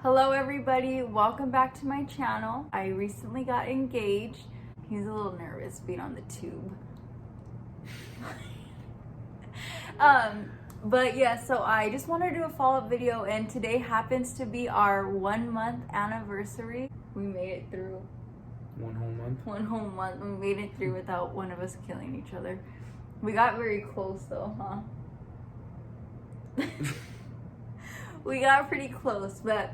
Hello everybody, welcome back to my channel. I recently got engaged. He's a little nervous being on the tube. But yeah, so I just wanted to do a follow-up video, and today happens to be our 1 month anniversary. We made it through 1 whole month. 1 whole month. We made it through without one of us killing each other. We got very close though, huh? We got pretty close, but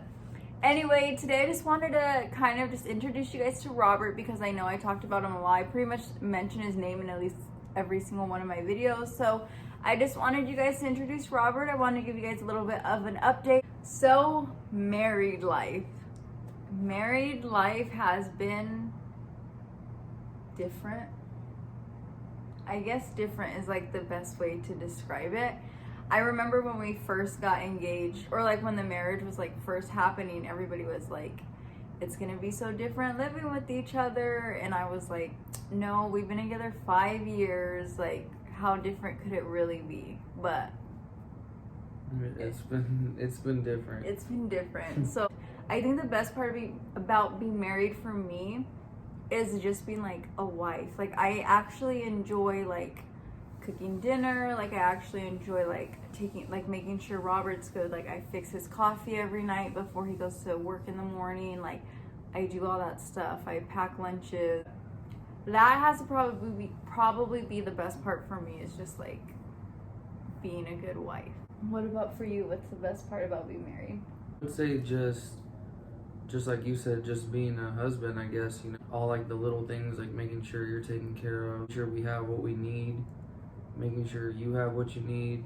anyway, today I just wanted to kind of just introduce you guys to Robert, because I know I talked about him a lot. I pretty much mention his name in at least every single one of my videos. So I just wanted you guys to introduce Robert. I wanted to give you guys a little bit of an update. So married life. Married life has been different. I guess different is like the best way to describe it. I remember when we first got engaged, or like when the marriage was like first happening, everybody was like, it's gonna be so different living with each other. And I was like, no, we've been together 5 years. Like, how different could it really be? But It's been different. It's been different. So I think the best part about being married for me is just being like a wife. Like, I actually enjoy like cooking dinner. Like, I actually enjoy like making sure Robert's good. Like, I fix his coffee every night before he goes to work in the morning. Like, I do all that stuff. I pack lunches. That has to probably be the best part for me, is just like being a good wife. What about for you? What's the best part about being married? I would say just like you said, just being a husband, I guess, you know, all like the little things, like making sure you're taken care of, making sure we have what we need, making sure you have what you need.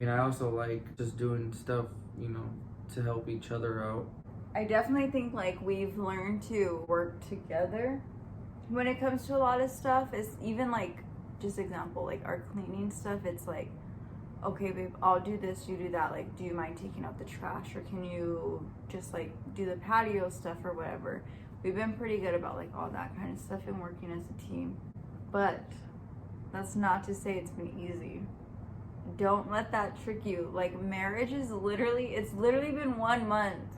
I also like just doing stuff, you know, to help each other out. I definitely think like we've learned to work together when it comes to a lot of stuff. It's even like, just example, like our cleaning stuff. It's like, okay babe, I'll do this, you do that. Like, do you mind taking out the trash, or can you just like do the patio stuff or whatever? We've been pretty good about like all that kind of stuff and working as a team. But that's not to say it's been easy. Don't let that trick you. Like, marriage is it's literally been 1 month.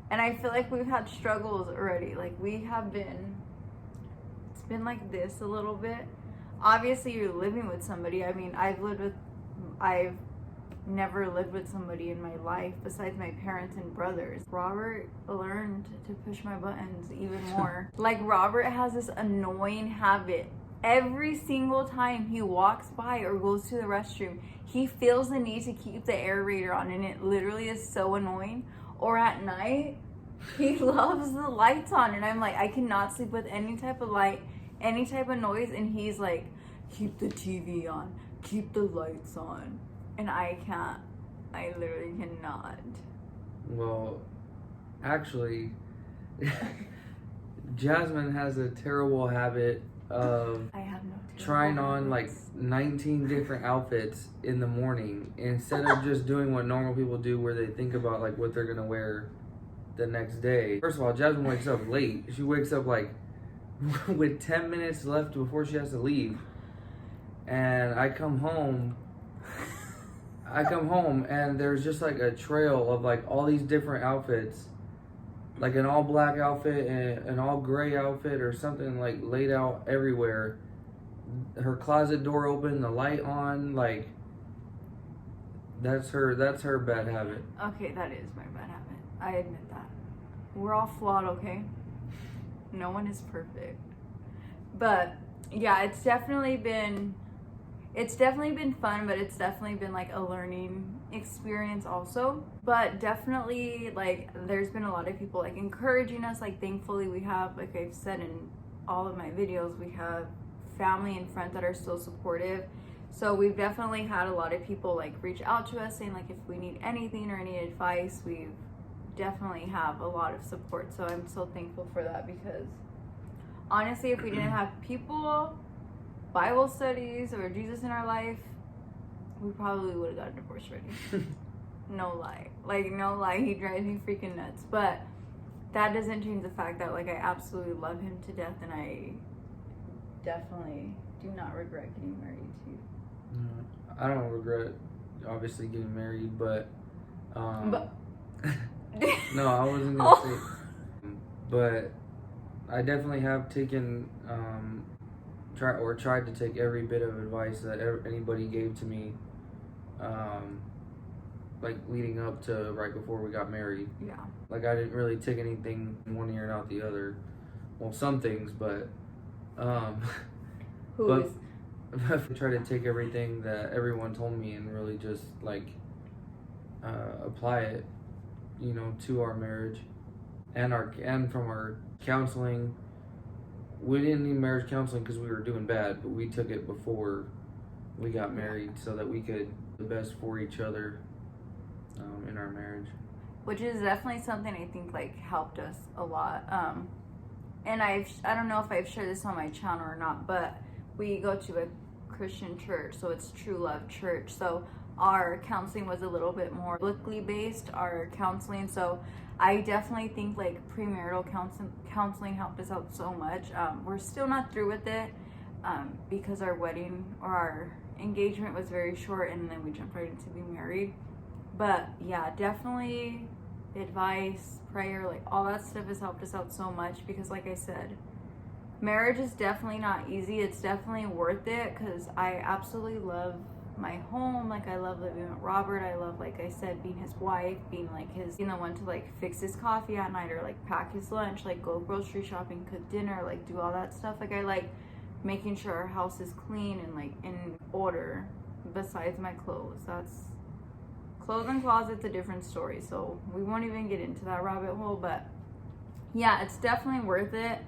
And I feel like we've had struggles already. Like, it's been like this a little bit. Obviously, you're living with somebody. I mean, I've never lived with somebody in my life besides my parents and brothers. Robert learned to push my buttons even more. Like, Robert has this annoying habit. Every single time he walks by or goes to the restroom, he feels the need to keep the aerator on, and it literally is so annoying. Or at night, he loves the lights on, and I'm like, I cannot sleep with any type of light, any type of noise, and he's like, keep the TV on, keep the lights on. And I can't. I literally cannot. Well, actually, Jasmine has a terrible habit of trying on like 19 different outfits in the morning, instead of just doing what normal people do, where they think about like what they're gonna wear the next day. First of all, Jasmine wakes up late. She wakes up like with 10 minutes left before she has to leave. And I come home and there's just like a trail of like all these different outfits, like an all black outfit and an all gray outfit or something, like laid out everywhere. Her closet door open, the light on. Like, that's her bad habit. Okay, that is my bad habit. I admit that. We're all flawed, okay? No one is perfect. But yeah, it's definitely been fun, but it's definitely been like a learning experience also. But definitely, like, there's been a lot of people like encouraging us. Like, thankfully we have, like I've said in all of my videos, we have family and friends that are still supportive. So we've definitely had a lot of people like reach out to us saying like if we need anything or any advice. We definitely have a lot of support. So I'm so thankful for that, because honestly, if we didn't have people, Bible studies, or Jesus in our life, we probably would have got a divorce already. No lie. Like, no lie, he drives me freaking nuts. But that doesn't change the fact that like I absolutely love him to death, and I definitely do not regret getting married to you. I don't regret obviously getting married, but But no, I wasn't gonna say. But I definitely have taken, tried to take every bit of advice that anybody gave to me, like leading up to right before we got married. Yeah. Like I didn't really take anything in one ear and out the other. Well, some things, but I try to take everything that everyone told me and really just like apply it, you know, to our marriage and from our counseling. We didn't need marriage counseling because we were doing bad, but we took it before we got married so that we could do the best for each other in our marriage. Which is definitely something I think like helped us a lot. And I don't know if I've shared this on my channel or not, but we go to a Christian church, so it's True Love Church. So our counseling was a little bit more biblically based, our counseling. So I definitely think like premarital counseling helped us out so much. We're still not through with it because our wedding or our engagement was very short, and then we jumped right into being married. But yeah, definitely advice, prayer, like all that stuff has helped us out so much because like I said, marriage is definitely not easy. It's definitely worth it because I absolutely love my home. Like I love living with Robert. I love, like I said, being his wife, being the one to like fix his coffee at night or like pack his lunch, like go grocery shopping, cook dinner, like do all that stuff. Like I like making sure our house is clean and like in order besides my clothes. Clothes and closet's a different story, so we won't even get into that rabbit hole. But yeah, it's definitely worth it.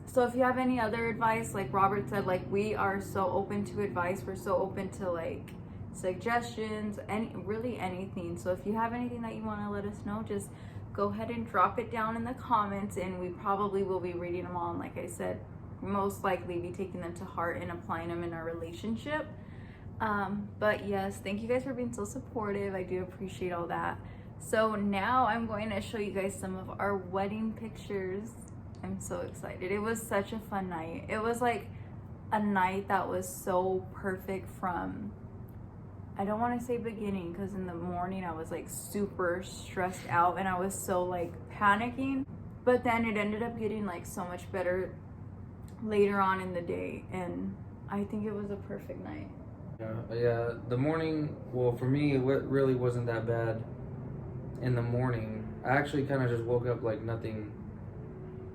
So if you have any other advice, like Robert said, like we are so open to advice. We're so open to like suggestions, really anything. So if you have anything that you want to let us know, just go ahead and drop it down in the comments, and we probably will be reading them all. And like I said, most likely be taking them to heart and applying them in our relationship. But yes, thank you guys for being so supportive. I do appreciate all that. So now I'm going to show you guys some of our wedding pictures. I'm so excited. It was such a fun night. It was like a night that was so perfect from, I don't want to say beginning, because in the morning I was like super stressed out and I was so like panicking, but then it ended up getting like so much better later on in the day, and I think it was a perfect night. Yeah, the morning, well, for me, it really wasn't that bad in the morning. I actually kind of just woke up like nothing,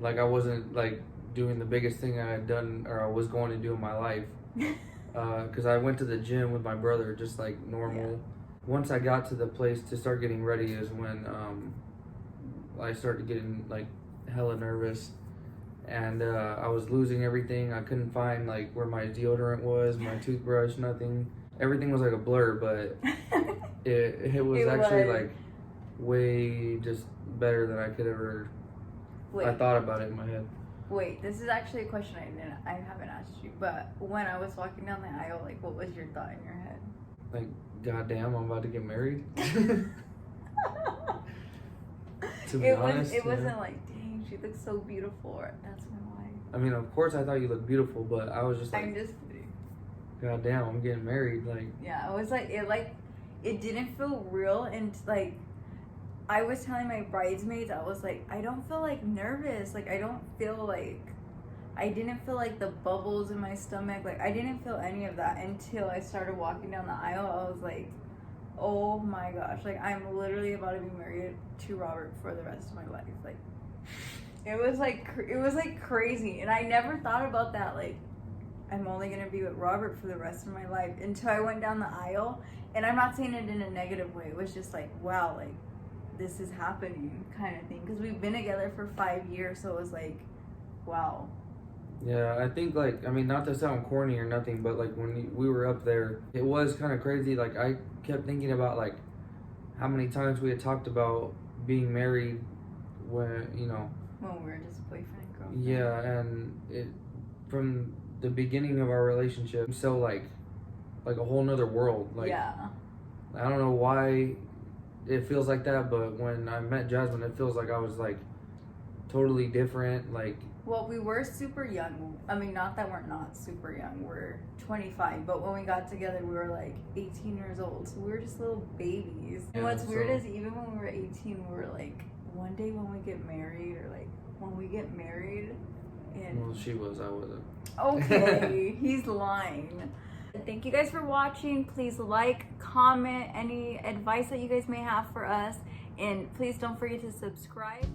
like I wasn't like doing the biggest thing I had done or I was going to do in my life. Because I went to the gym with my brother just like normal. Yeah. Once I got to the place to start getting ready is when I started getting like hella nervous. And I was losing everything. I couldn't find like where my deodorant was, my toothbrush, nothing. Everything was like a blur, but it was actually like way just better than I could ever. I thought about it in my head. Wait, this is actually a question I haven't asked you, but when I was walking down the aisle, like what was your thought in your head? Like, goddamn, I'm about to get married. To be honest, it wasn't like, dang, she looks so beautiful. That's my wife. I mean, of course I thought you looked beautiful, but I was just like, I'm just kidding. Goddamn, I'm getting married. Like, yeah, it was like it didn't feel real, and like I was telling my bridesmaids, I was like, I don't feel like nervous. Like I didn't feel like the bubbles in my stomach. Like I didn't feel any of that until I started walking down the aisle. I was like, oh my gosh, like I'm literally about to be married to Robert for the rest of my life. Like it was like crazy, and I never thought about that. Like I'm only gonna be with Robert for the rest of my life until I went down the aisle. And I'm not saying it in a negative way. It was just like, wow, like this is happening kind of thing, because we've been together for 5 years, so it was like, wow. Yeah, I think like, I mean, not to sound corny or nothing, but like when we were up there, it was kind of crazy. Like I kept thinking about like how many times we had talked about being married when we were just boyfriend and girlfriend. Yeah, and it from the beginning of our relationship, so like a whole nother world. Like, yeah, I don't know why it feels like that, but when I met Jasmine, it feels like I was like totally different. Like Well, we were super young. I mean, not that we're not super young. We're 25. But when we got together, we were like 18 years old. So we were just little babies. And what's weird is even when we were 18, we were like, one day when we get married, or like when we get married. And well, she was. I wasn't. Okay, he's lying. Thank you guys for watching. Please like, comment, any advice that you guys may have for us. And please don't forget to subscribe.